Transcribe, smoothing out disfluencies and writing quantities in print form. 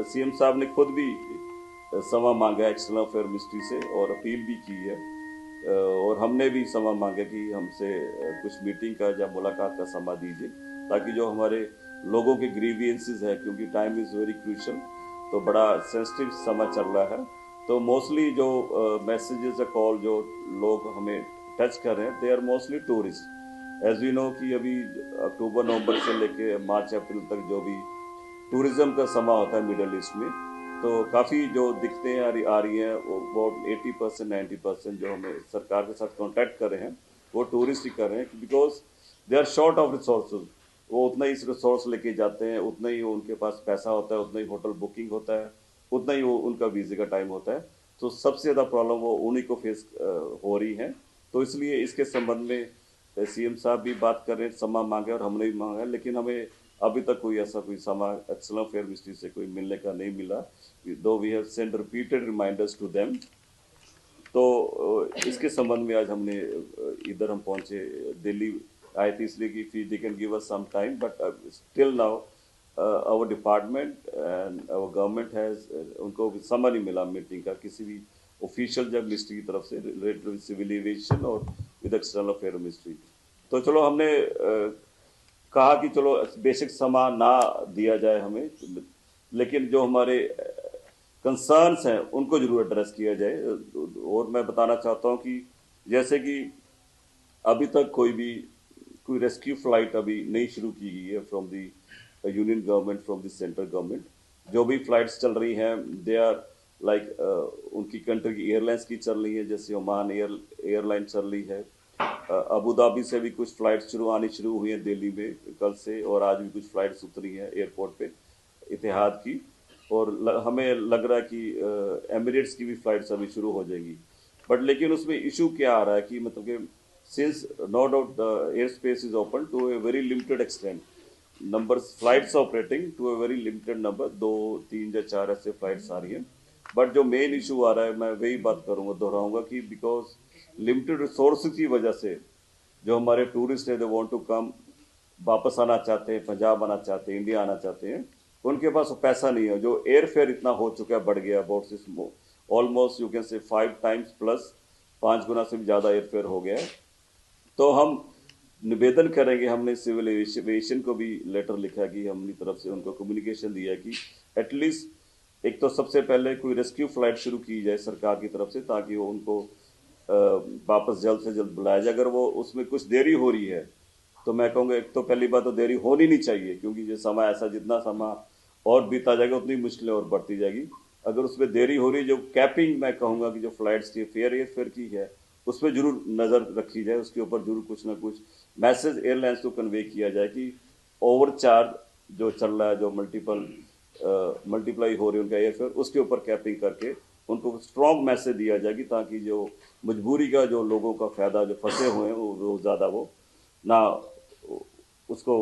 CM साहब ने खुद भी समा मांगा एक्सटर्नल अफेयर मिनिस्ट्री से और अपील भी की है, और हमने भी समा मांगा कि हमसे कुछ मीटिंग का या मुलाकात का समा दीजिए, ताकि जो हमारे लोगों के ग्रीवियंसेस है, क्योंकि टाइम इज़ वेरी क्रूशल, तो बड़ा सेंसिटिव समा चल रहा है। तो मोस्टली जो मैसेजेस या कॉल जो लोग हमें टच कर रहे हैं, they are mostly tourist. As we know कि अभी अक्टूबर नवंबर से लेके मार्च अप्रैल तक जो भी टूरिज्म का समा होता है मिडल ईस्ट में, तो काफ़ी जो दिक्कतें आ रही हैं, वो अबाउट 80% 90% जो हमें सरकार के साथ कॉन्टैक्ट कर रहे हैं वो टूरिस्ट ही कर रहे हैं, because they are short of resources. वो उतना ही रिसोर्स लेके जाते हैं, उतना ही उनके पास पैसा होता है, उतना ही होटल बुकिंग होता है, उतना ही वो उनका वीज़े का टाइम होता है। तो सबसे ज़्यादा प्रॉब्लम वो उन्हीं को फेस हो रही है। तो इसलिए इसके संबंध में सीएम साहब भी बात कर रहे हैं, समा मांगे और हमने भी मांगा है, लेकिन हमें अभी तक कोई ऐसा कोई समा एक्सटर्नल अफेयर मिनिस्ट्री से कोई मिलने का नहीं मिला, though we have send repeated reminders to them. तो इसके संबंध में आज हमने इधर हम पहुंचे, दिल्ली आए थे इसलिए कि they can give us some time, but still now our department and our government has, उनको समय नहीं मिला मीटिंग का किसी भी ऑफिशियल जब मिनिस्ट्री की तरफ से रिलेटेड विद सिविल एविएशन और विद एक्सटर्नल अफेयर मिनिस्ट्री। तो चलो हमने कहा कि चलो बेसिक समा ना दिया जाए हमें, लेकिन जो हमारे कंसर्न्स हैं उनको जरूर एड्रेस किया जाए। और मैं बताना चाहता हूं कि जैसे कि अभी तक कोई रेस्क्यू फ्लाइट अभी नहीं शुरू की गई है from the union government, from the central government. जो भी फ्लाइट्स चल रही हैं दे आर लाइक उनकी कंट्री की एयरलाइंस की चल रही है, जैसे ओमान एयरलाइन चल रही है। अबू धाबी से भी कुछ फ्लाइट शुरू हुई हैं दिल्ली में कल से, और आज भी कुछ फ्लाइट्स उतरी हैं एयरपोर्ट पे इतिहाद की। और हमें लग रहा है कि एमिरेट्स की भी फ्लाइट्स अभी शुरू हो जाएंगी। बट लेकिन उसमें इशू क्या आ रहा है कि मतलब कि since no doubt the air space is open to a very limited extent, number flights operating to a very limited number, 2 3 या 4 ऐसे फ्लाइट्स आ रही हैं। बट जो मेन इशू आ रहा है, मैं वही बात करूंगा, दोहराऊंगा कि बिकॉज लिमिटेड रिसोर्स की वजह से जो हमारे टूरिस्ट है, दे वांट टू कम, वापस आना चाहते हैं, पंजाब आना चाहते हैं, इंडिया आना चाहते हैं, उनके पास वो पैसा नहीं है। जो एयर फेयर इतना हो चुका है, बढ़ गया about almost you can say 5 times plus, 5 गुना से भी ज़्यादा एयर फेयर हो गया है। तो हम निवेदन करेंगे, हमने सिविल एविएशन को भी लेटर लिखा कि हमनी तरफ से उनको कम्युनिकेशन दिया कि एटलीस्ट एक तो सबसे पहले कोई रेस्क्यू फ्लाइट शुरू की जाए सरकार की तरफ से, ताकि वो उनको वापस जल्द से जल्द बुलाया जाए। अगर वो उसमें कुछ देरी हो रही है तो मैं कहूँगा एक तो पहली बात तो देरी होनी नहीं चाहिए, क्योंकि ये समय ऐसा जितना समय और बीता जाएगा उतनी मुश्किलें और बढ़ती जाएगी। अगर उसमें देरी हो रही है, जो कैपिंग मैं कहूँगा कि जो फ्लाइट्स की फेयर की है उस पर जरूर नज़र रखी जाए, उसके ऊपर जरूर कुछ ना कुछ मैसेज एयरलाइंस को कन्वे किया जाए कि ओवर चार्ज जो चल रहा है, जो मल्टीप्लाई हो रही है उनका एयरफेयर, उसके ऊपर कैपिंग करके उनको स्ट्रॉन्ग मैसेज दिया जाए कि ताकि जो मजबूरी का जो लोगों का फ़ायदा जो फंसे हुए हैं वो ज़्यादा वो ना उसको